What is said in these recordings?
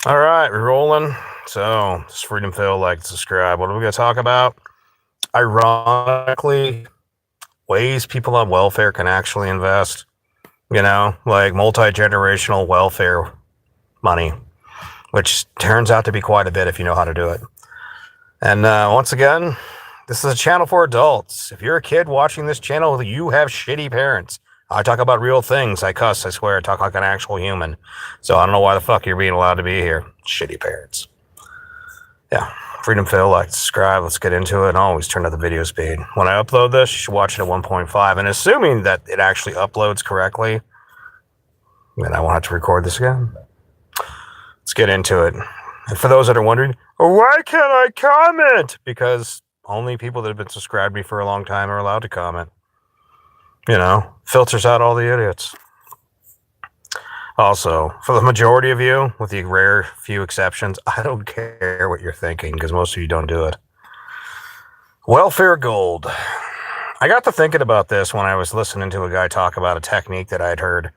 All right, we're rolling. So, this is Freedom Phil, like, subscribe. What are we going to talk about? Ironically, ways people on welfare can actually invest, like multi-generational welfare money, which turns out to be quite a bit if you know how to do it. And once again, this is a channel for adults. If you're a kid watching this channel, you have shitty parents. I talk about real things. I cuss, I swear, I talk like an actual human. So I don't know why the fuck you're being allowed to be here. Shitty parents. Yeah, Freedom Phil, like, subscribe. Let's get into it. And always turn up the video speed. When I upload this, you should watch it at 1.5. And assuming that it actually uploads correctly, then I won't have to record this again. Let's get into it. And for those that are wondering, why can't I comment? Because only people that have been subscribed to me for a long time are allowed to comment. Filters out all the idiots. Also, for the majority of you, with the rare few exceptions, I don't care what you're thinking because most of you don't do it. Welfare gold. I got to thinking about this when I was listening to a guy talk about a technique that I'd heard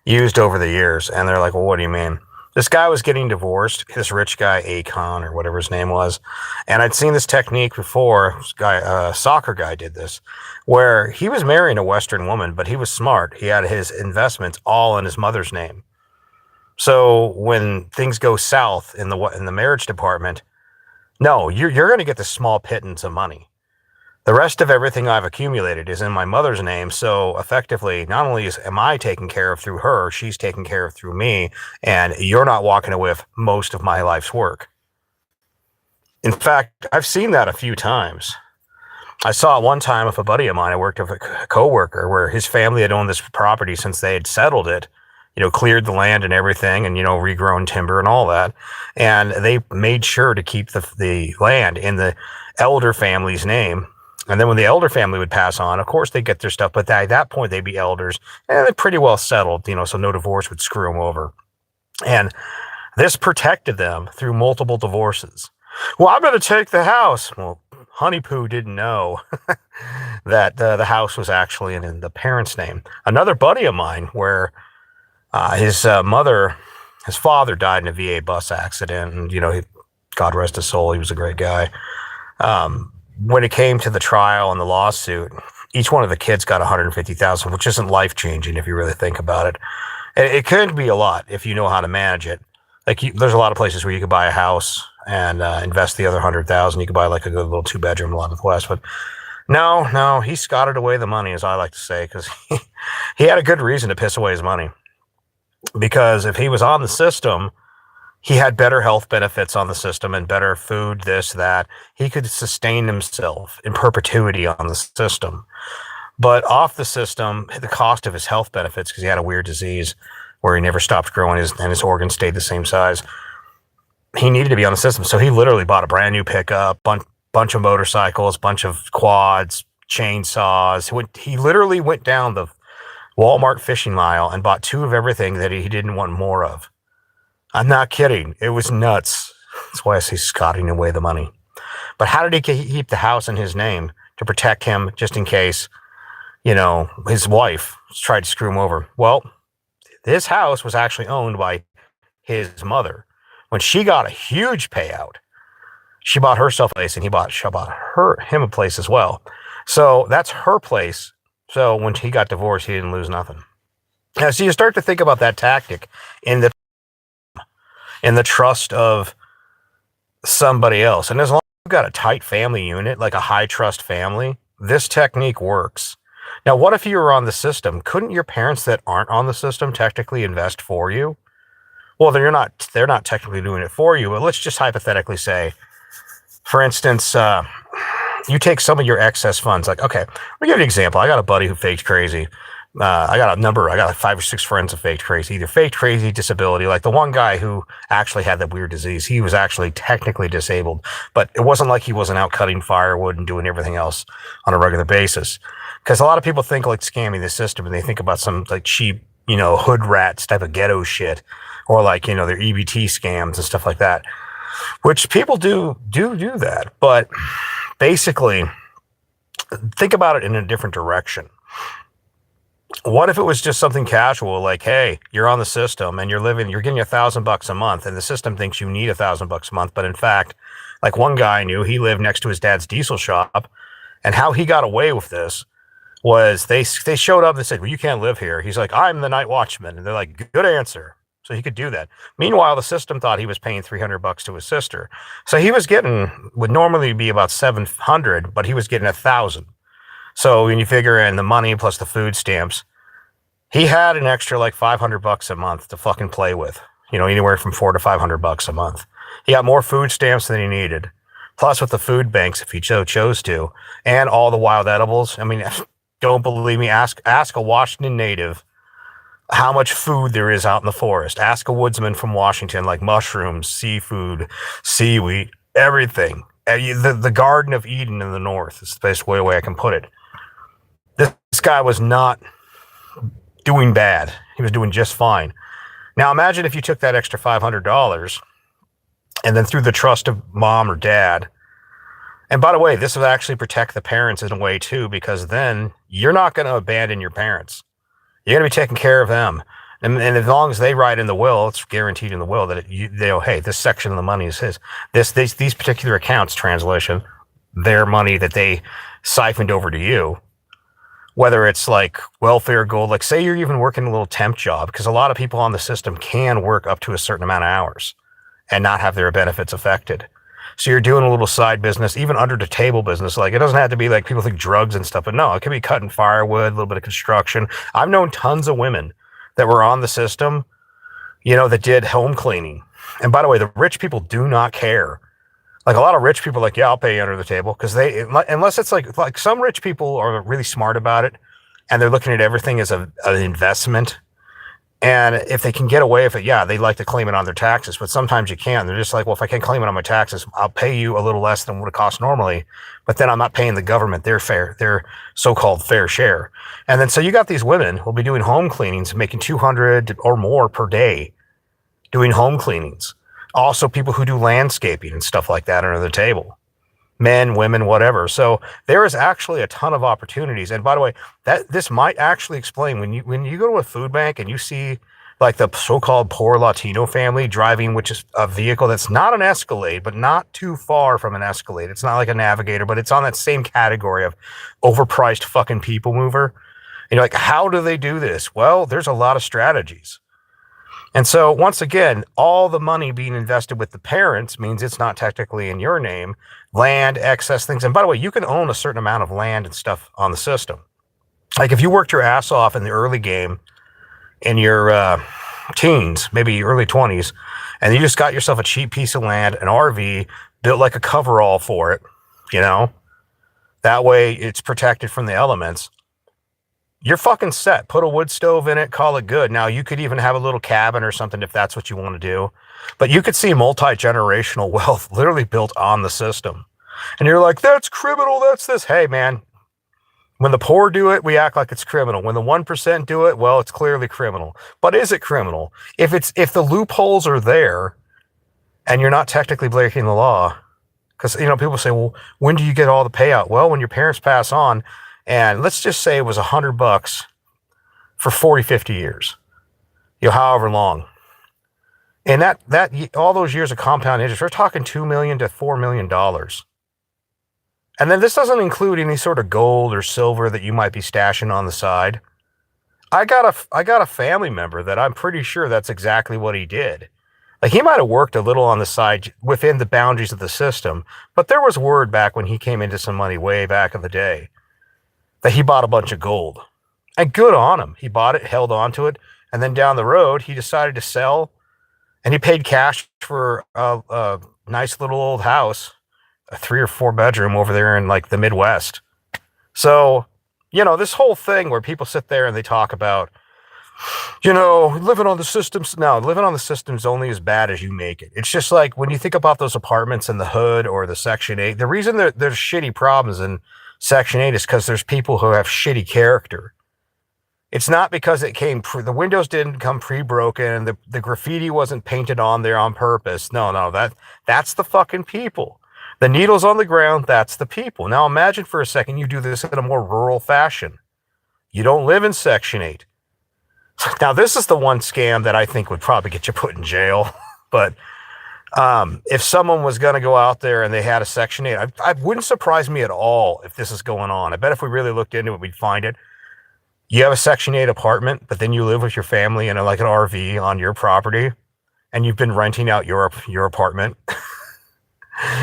used over the years. And they're like, well, what do you mean? This guy was getting divorced, this rich guy, Akon, or whatever his name was. And I'd seen this technique before. This guy, soccer guy did this, where he was marrying a Western woman, but he was smart. He had his investments all in his mother's name. So when things go south in the marriage department, no, you're going to get the small pittance of money. The rest of everything I've accumulated is in my mother's name. So effectively, not only am I taken care of through her, she's taken care of through me, and you're not walking away with most of my life's work. In fact, I've seen that a few times. I saw it one time with a buddy of mine. I worked with a coworker where his family had owned this property since they had settled it, cleared the land and everything, and, regrown timber and all that. And they made sure to keep the land in the elder family's name. And then when the elder family would pass on, of course, they'd get their stuff. But at that point, they'd be elders. And they're pretty well settled, so no divorce would screw them over. And this protected them through multiple divorces. Well, I'm going to take the house. Well, Honey Poo didn't know that the house was actually in the parents' name. Another buddy of mine where his father died in a VA bus accident. And, God rest his soul, he was a great guy. When it came to the trial and the lawsuit, each one of the kids got $150,000, which isn't life changing if you really think about it. It could be a lot if you know how to manage it. Like there's a lot of places where you could buy a house and invest the other 100,000. You could buy like a good little 2-bedroom lot of the West, but no, he scotted away the money, as I like to say, because he had a good reason to piss away his money. Because if he was on the system, he had better health benefits on the system and better food, this, that. He could sustain himself in perpetuity on the system. But off the system, the cost of his health benefits, because he had a weird disease where he never stopped growing and his organs stayed the same size, he needed to be on the system. So he literally bought a brand new pickup, bunch of motorcycles, bunch of quads, chainsaws. He literally went down the Walmart fishing mile and bought 2 of everything that he didn't want more of. I'm not kidding. It was nuts. That's why I say scotting away the money. But how did he keep the house in his name to protect him just in case, his wife tried to screw him over? Well, this house was actually owned by his mother. When she got a huge payout, she bought herself a place and he bought him a place as well. So that's her place. So when he got divorced, he didn't lose nothing. Now, so you start to think about that tactic in the trust of somebody else. And as long as you've got a tight family unit, like a high trust family, this technique works. Now, what if you were on the system? Couldn't your parents that aren't on the system technically invest for you? Well, they're not technically doing it for you, but let's just hypothetically say, for instance, you take some of your excess funds. Like, okay, let me give you an example. I got a buddy who faked crazy. I got like 5 or 6 friends who faked crazy, either faked crazy, disability. Like the one guy who actually had that weird disease, he was actually technically disabled, but it wasn't like he wasn't out cutting firewood and doing everything else on a regular basis. Because a lot of people think like scamming the system and they think about some like cheap, hood rats type of ghetto shit, or like, their EBT scams and stuff like that, which people do that. But basically, think about it in a different direction. What if it was just something casual, like, hey, you're on the system and you're getting $1,000 a month, and the system thinks you need $1,000 a month, but in fact, like one guy I knew, he lived next to his dad's diesel shop, and how he got away with this was they showed up and said, well, you can't live here. He's like, I'm the night watchman, and they're like, good answer. So he could do that. Meanwhile, the system thought he was paying $300 to his sister, so he was getting would normally be about 700, but he was getting 1,000. So when you figure in the money plus the food stamps, he had an extra like $500 a month to fucking play with. Anywhere from $400 to $500 a month. He got more food stamps than he needed. Plus, with the food banks, if he chose to, and all the wild edibles. I mean, don't believe me? Ask a Washington native how much food there is out in the forest. Ask a woodsman from Washington, like mushrooms, seafood, seaweed, everything. The Garden of Eden in the north is the best way I can put it. This guy was not doing bad. He was doing just fine. Now imagine if you took that extra $500 and then through the trust of mom or dad. And by the way, this would actually protect the parents in a way too, because then you're not going to abandon your parents. You're going to be taking care of them. And as long as they write in the will, it's guaranteed in the will that they'll, hey, this section of the money is his. These particular accounts, translation, their money that they siphoned over to you. Whether it's like welfare gold, like say you're even working a little temp job, because a lot of people on the system can work up to a certain amount of hours and not have their benefits affected. So you're doing a little side business, even under the table business. Like it doesn't have to be like people think drugs and stuff, but no, it could be cutting firewood, a little bit of construction. I've known tons of women that were on the system, that did home cleaning. And by the way, the rich people do not care. Like a lot of rich people are like, yeah, I'll pay you under the table, because unless it's like some rich people are really smart about it and they're looking at everything as an investment. And if they can get away with it, yeah, they like to claim it on their taxes, but sometimes you can't. They're just like, well, if I can't claim it on my taxes, I'll pay you a little less than what it costs normally, but then I'm not paying the government their so-called fair share. And then so you got these women who'll be doing home cleanings, making 200 or more per day, doing home cleanings. Also people who do landscaping and stuff like that under the table. Men, women, whatever. So there is actually a ton of opportunities. And by the way, this might actually explain when you go to a food bank and you see like the so-called poor Latino family driving, which is a vehicle that's not an Escalade, but not too far from an Escalade. It's not like a Navigator, but it's on that same category of overpriced fucking people mover. And you're like, how do they do this? Well, there's a lot of strategies. And so once again, all the money being invested with the parents means it's not technically in your name. Land, excess things. And by the way, you can own a certain amount of land and stuff on the system. Like if you worked your ass off in the early game in your teens, maybe early 20s, and you just got yourself a cheap piece of land, an RV, built like a coverall for it, that way it's protected from the elements. You're fucking set. Put a wood stove in it, call it good. Now, you could even have a little cabin or something if that's what you want to do. But you could see multi-generational wealth literally built on the system. And you're like, that's criminal, that's this. Hey, man, when the poor do it, we act like it's criminal. When the 1% do it, well, it's clearly criminal. But is it criminal? If the loopholes are there and you're not technically breaking the law, because, people say, well, when do you get all the payout? Well, when your parents pass on, and let's just say it was $100 for 40, 50 years, however long. And that all those years of compound interest, we're talking $2 million to $4 million. And then this doesn't include any sort of gold or silver that you might be stashing on the side. I got a family member that I'm pretty sure that's exactly what he did. Like he might have worked a little on the side within the boundaries of the system, but there was word back when he came into some money way back in the day that he bought a bunch of gold. And good on him. He bought it, held on to it, and then down the road, he decided to sell, and he paid cash for a nice little old house, a 3 or 4 bedroom over there in like the Midwest. So, this whole thing where people sit there and they talk about, living on the systems. No, living on the system's only as bad as you make it. It's just like when you think about those apartments in the hood or the Section 8, the reason there's shitty problems in Section 8 is because there's people who have shitty character. It's not because the windows didn't come pre-broken, the graffiti wasn't painted on there on purpose. No, that's the fucking people. The needles on the ground, that's the people. Now imagine for a second you do this in a more rural fashion. You don't live in Section 8. Now, this is the one scam that I think would probably get you put in jail. But if someone was going to go out there and they had a Section 8, I wouldn't surprise me at all if this is going on. I bet if we really looked into it, we'd find it. You have a Section 8 apartment, but then you live with your family in like an RV on your property, and you've been renting out your apartment.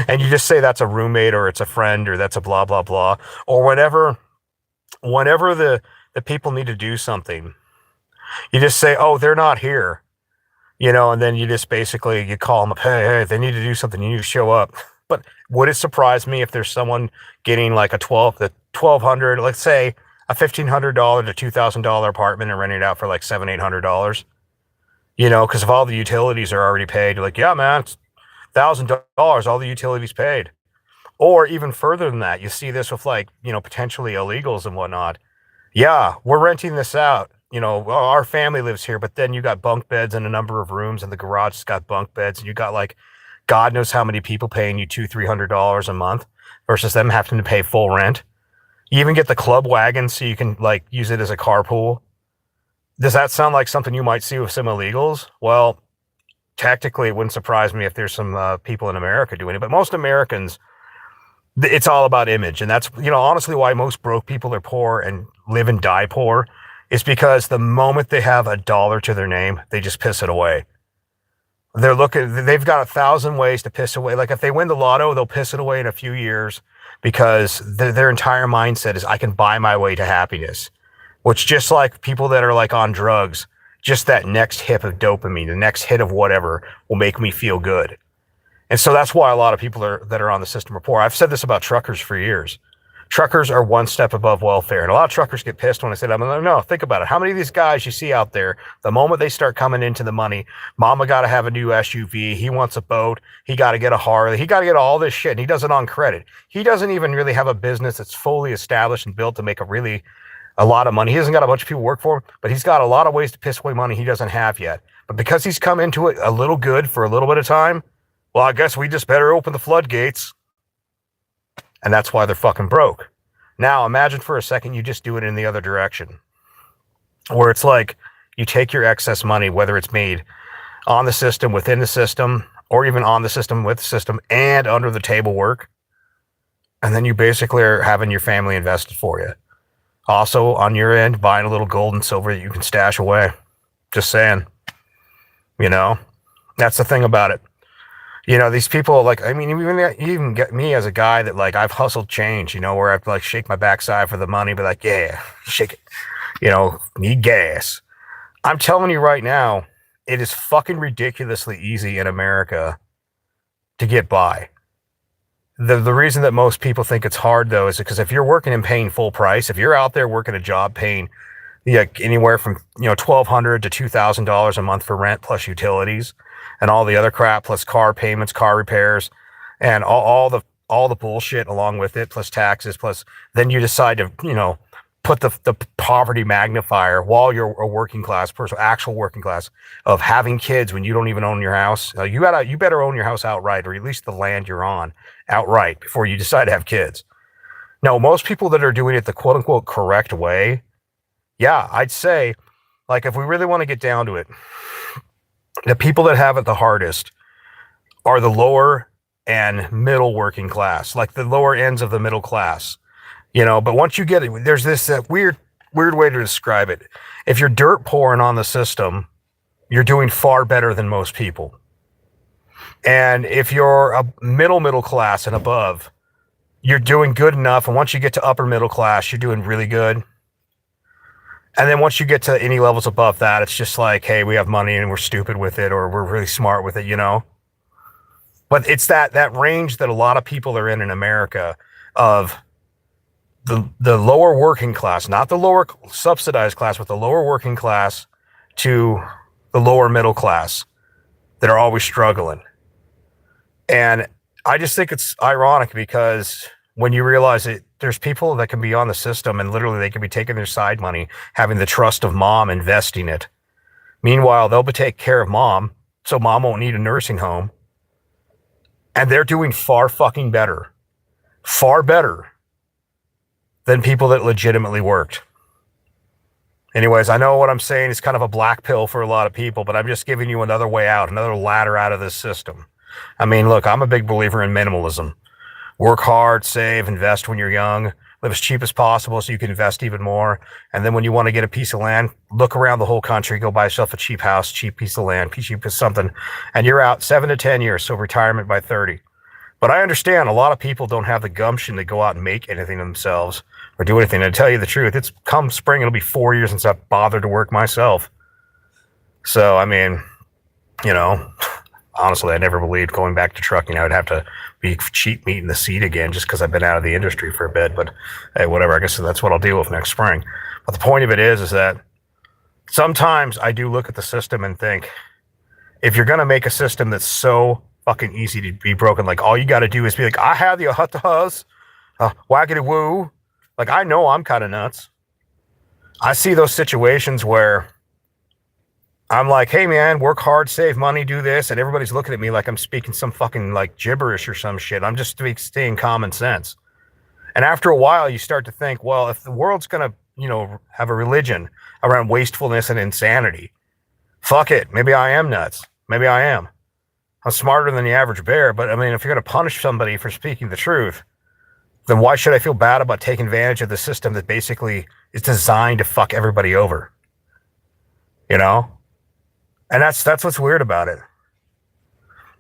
And you just say that's a roommate or it's a friend or that's a blah, blah, blah. Or whenever the people need to do something, you just say, oh, they're not here. And then you just basically, you call them up, hey, they need to do something, you need to show up. But would it surprise me if there's someone getting like the $1,200, let's say a $1,500 to $2,000 apartment and renting it out for like $700-800? Because if all the utilities are already paid, you're like, yeah, man, it's $1,000, all the utilities paid. Or even further than that, you see this with like, potentially illegals and whatnot. Yeah, we're renting this out. Our family lives here, but then you got bunk beds in a number of rooms, and the garage has got bunk beds, and you got like God knows how many people paying you $200-300 a month versus them having to pay full rent. You even get the club wagon so you can like use it as a carpool. Does that sound like something you might see with some illegals? Well, tactically, it wouldn't surprise me if there's some people in America doing it, but most Americans, it's all about image, and that's honestly why most broke people are poor and live and die poor. Is because the moment they have a dollar to their name, they just piss it away. They've got 1,000 ways to piss away. Like if they win the lotto, they'll piss it away in a few years because their entire mindset is, I can buy my way to happiness. Which, just like people that are like on drugs, just that next hit of dopamine, the next hit of whatever will make me feel good. And so that's why a lot of people that are on the system are poor. I've said this about truckers for years. Truckers are one step above welfare. And a lot of truckers get pissed when I say that. I'm like, no, think about it. How many of these guys you see out there, the moment they start coming into the money, mama got to have a new SUV. He wants a boat. He got to get a Harley. He got to get all this shit. And he does it on credit. He doesn't even really have a business that's fully established and built to make a lot of money. He hasn't got a bunch of people work for him, but he's got a lot of ways to piss away money he doesn't have yet. But because he's come into it a little good for a little bit of time, well, I guess we just better open the floodgates. And that's why they're fucking broke. Now, imagine for a second you just do it in the other direction, where it's like you take your excess money, whether it's made on the system, within the system, or even on the system, with the system, and under the table work, and then you basically are having your family invested for you. Also, on your end, buying a little gold and silver that you can stash away. Just saying. That's the thing about it. These people, like, I mean, you even get me as a guy that, like, I've hustled change, where I've, like, shake my backside for the money, but, like, yeah, shake it, need gas. I'm telling you right now, it is fucking ridiculously easy in America to get by. The reason that most people think it's hard, though, is because if you're working and paying full price, if you're out there working a job paying anywhere from, $1,200 to $2,000 a month for rent plus utilities, and all the other crap, plus car payments, car repairs, and all the bullshit along with it, plus taxes, plus then you decide to, put the poverty magnifier while you're a working class person, actual working class, of having kids when you don't even own your house. You better own your house outright, or at least the land you're on outright before you decide to have kids. Now, most people that are doing it the quote unquote correct way, yeah, I'd say, like, if we really want to get down to it, the people that have it the hardest are the lower and middle working class, like the lower ends of the middle class, but once you get it, there's this weird way to describe it. If you're dirt poor and on the system, you're doing far better than most people. And if you're a middle class and above, you're doing good enough. And once you get to upper middle class, you're doing really good. And then once you get to any levels above that, it's just like, hey, we have money and we're stupid with it, or we're really smart with it, But it's that range that a lot of people are in America of the lower working class, not the lower subsidized class, but the lower working class to the lower middle class that are always struggling. And I just think it's ironic because when you realize it, there's people that can be on the system and literally they can be taking their side money, having the trust of mom, investing it. Meanwhile, they'll take care of mom, so mom won't need a nursing home. And they're doing far better than people that legitimately worked. Anyways, I know what I'm saying is kind of a black pill for a lot of people, but I'm just giving you another way out, another ladder out of this system. I mean, look, I'm a big believer in minimalism. Work hard, save, invest when you're young, live as cheap as possible so you can invest even more. And then when you want to get a piece of land, look around the whole country, go buy yourself a cheap house, cheap piece of land, cheap as something, and you're out 7 to 10 years, so retirement by 30. But I understand a lot of people don't have the gumption to go out and make anything themselves or do anything. And to tell you the truth, it's come spring, it'll be 4 years since I've bothered to work myself. So, I mean, you know, honestly, I never believed going back to trucking I would have to be cheap meat in the seat again just because I've been out of the industry for a bit. But hey, whatever. I guess that's what I'll deal with next spring. But the point of it is that sometimes I do look at the system and think, if you're going to make a system that's so fucking easy to be broken, like all you got to do is be like, I have the hut-to-huzz, waggity woo. Like, I know I'm kind of nuts. I see those situations where I'm like, hey man, work hard, save money, do this, and everybody's looking at me like I'm speaking some fucking like gibberish or some shit. I'm just staying common sense. And after a while, you start to think, well, if the world's gonna, have a religion around wastefulness and insanity, fuck it. Maybe I am nuts. Maybe I am. I'm smarter than the average bear, but I mean, if you're gonna punish somebody for speaking the truth, then why should I feel bad about taking advantage of the system that basically is designed to fuck everybody over? You know? And that's what's weird about it.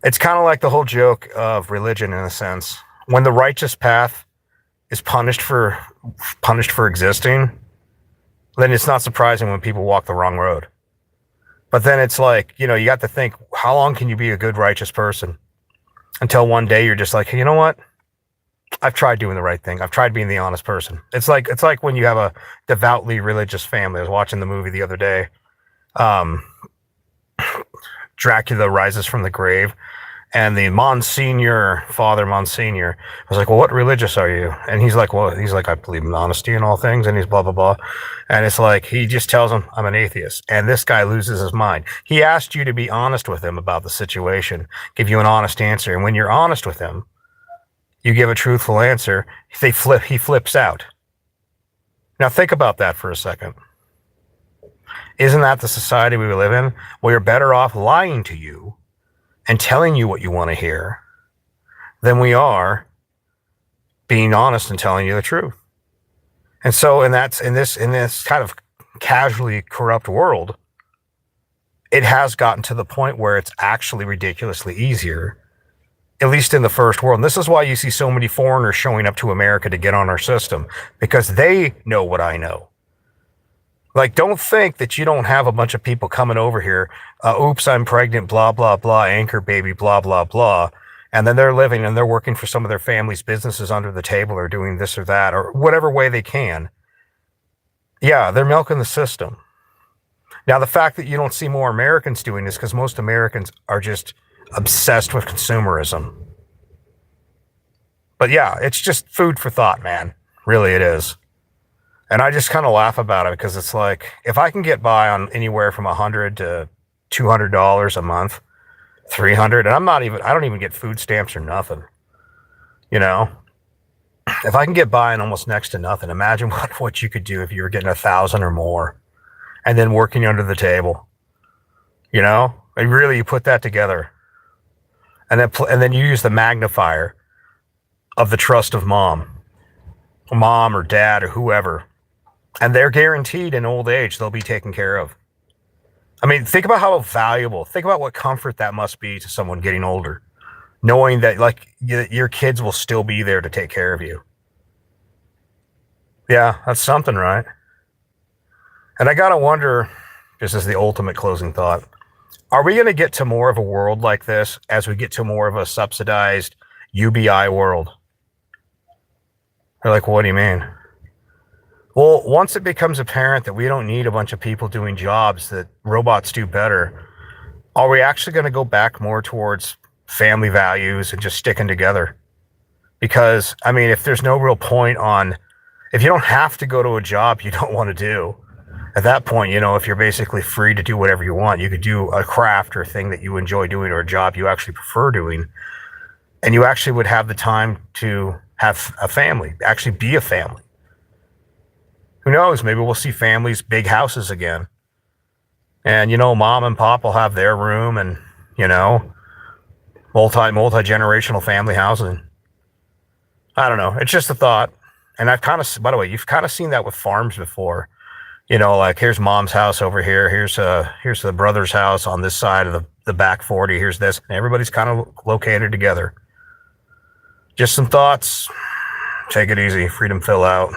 It's kind of like the whole joke of religion in a sense. When the righteous path is punished for existing, then it's not surprising when people walk the wrong road. But then it's like, you got to think, how long can you be a good righteous person? Until one day you're just like, hey, you know what? I've tried doing the right thing. I've tried being the honest person. It's like when you have a devoutly religious family. I was watching the movie the other day. Dracula Rises from the Grave, and the Father Monsignor was like, well, what religious are you? And he's like, I believe in honesty in all things, and he's blah, blah, blah. And it's like, he just tells him, I'm an atheist. And this guy loses his mind. He asked you to be honest with him about the situation, give you an honest answer. And when you're honest with him, you give a truthful answer, he flips out. Now think about that for a second. Isn't that the society we live in? Well, you're better off lying to you and telling you what you want to hear than we are being honest and telling you the truth. And so, in this kind of casually corrupt world, it has gotten to the point where it's actually ridiculously easier, at least in the first world. And this is why you see so many foreigners showing up to America to get on our system, because they know what I know. Like, don't think that you don't have a bunch of people coming over here. Oops, I'm pregnant, blah, blah, blah, anchor baby, blah, blah, blah. And then they're living and they're working for some of their family's businesses under the table or doing this or that or whatever way they can. Yeah, they're milking the system. Now, the fact that you don't see more Americans doing this because most Americans are just obsessed with consumerism. But yeah, it's just food for thought, man. Really, it is. And I just kind of laugh about it because it's like, if I can get by on anywhere from $100 to $200 a month, $300, and I don't even get food stamps or nothing. If I can get by on almost next to nothing, imagine what you could do if you were getting 1,000 or more, and then working under the table. And really, you put that together, and then you use the magnifier of the trust of mom or dad or whoever. And they're guaranteed in old age they'll be taken care of. I mean, think about think about what comfort that must be to someone getting older, knowing that your kids will still be there to take care of you. Yeah, that's something, right? And I gotta wonder, just as the ultimate closing thought, are we going to get to more of a world like this as we get to more of a subsidized UBI world? They're like, what do you mean? Well, once it becomes apparent that we don't need a bunch of people doing jobs that robots do better, are we actually going to go back more towards family values and just sticking together? Because, I mean, if there's no real point if you don't have to go to a job you don't want to do, at that point, if you're basically free to do whatever you want, you could do a craft or a thing that you enjoy doing or a job you actually prefer doing, and you actually would have the time to have a family, actually be a family. Who knows? Maybe we'll see families, big houses again. And, mom and pop will have their room and, multi-generational family housing. I don't know. It's just a thought. And by the way, you've kind of seen that with farms before. Like here's mom's house over here. Here's the brother's house on this side of the back 40. Here's this. And everybody's kind of located together. Just some thoughts. Take it easy. Freedom Fill out.